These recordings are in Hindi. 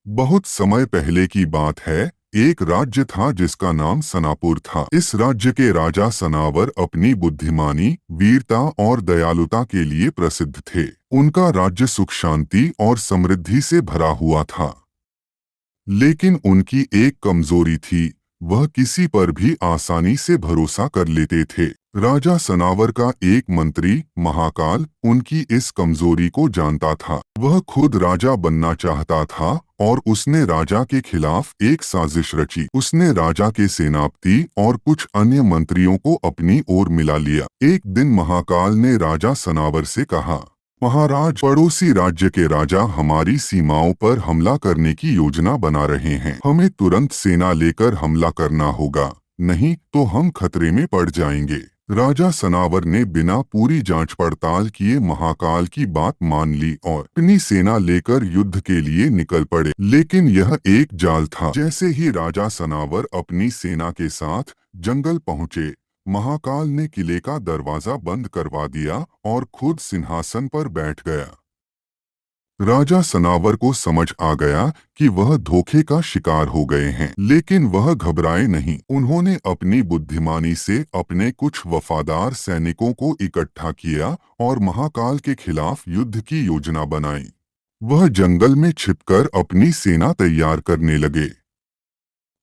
बहुत समय पहले की बात है। एक राज्य था जिसका नाम सनापुर था। इस राज्य के राजा सनावर अपनी बुद्धिमानी, वीरता और दयालुता के लिए प्रसिद्ध थे। उनका राज्य सुख शांति और समृद्धि से भरा हुआ था। लेकिन उनकी एक कमजोरी थी, वह किसी पर भी आसानी से भरोसा कर लेते थे। राजा सनावर का एक मंत्री महाकाल उनकी इस कमजोरी को जानता था। वह खुद राजा बनना चाहता था और उसने राजा के खिलाफ एक साजिश रची। उसने राजा के सेनापति और कुछ अन्य मंत्रियों को अपनी ओर मिला लिया। एक दिन महाकाल ने राजा सनावर से कहा, महाराज, पड़ोसी राज्य के राजा हमारी सीमाओं पर हमला करने की योजना बना रहे हैं। हमें तुरंत सेना लेकर हमला करना होगा, नहीं तो हम खतरे में पड़ जाएंगे। राजा सनावर ने बिना पूरी जांच पड़ताल किए महाकाल की बात मान ली और अपनी सेना लेकर युद्ध के लिए निकल पड़े। लेकिन यह एक जाल था। जैसे ही राजा सनावर अपनी सेना के साथ जंगल पहुंचे, महाकाल ने किले का दरवाजा बंद करवा दिया और खुद सिंहासन पर बैठ गया। राजा सनावर को समझ आ गया कि वह धोखे का शिकार हो गए हैं, लेकिन वह घबराए नहीं। उन्होंने अपनी बुद्धिमानी से अपने कुछ वफादार सैनिकों को इकट्ठा किया और महाकाल के खिलाफ युद्ध की योजना बनाई। वह जंगल में छिपकर अपनी सेना तैयार करने लगे।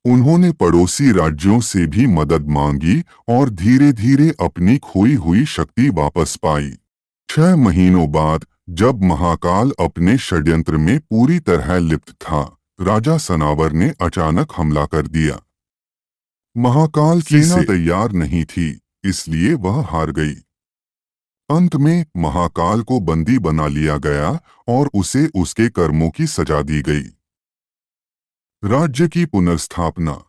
उन्होंने पड़ोसी राज्यों से भी मदद मांगी और धीरे धीरे अपनी खोई हुई शक्ति वापस पाई। 6 महीनों बाद, जब महाकाल अपने षड्यंत्र में पूरी तरह लिप्त था, राजा सनावर ने अचानक हमला कर दिया। महाकाल की सेना तैयार नहीं थी, इसलिए वह हार गई। अंत में महाकाल को बंदी बना लिया गया और उसे उसके कर्मों की सजा दी गई। राज्य की पुनर्स्थापना।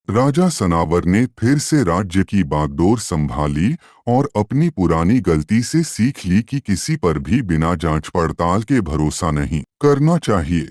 राजा सनावर ने फिर से राज्य की बागडोर संभाली और अपनी पुरानी गलती से सीख ली कि किसी पर भी बिना जांच पड़ताल के भरोसा नहीं करना चाहिए।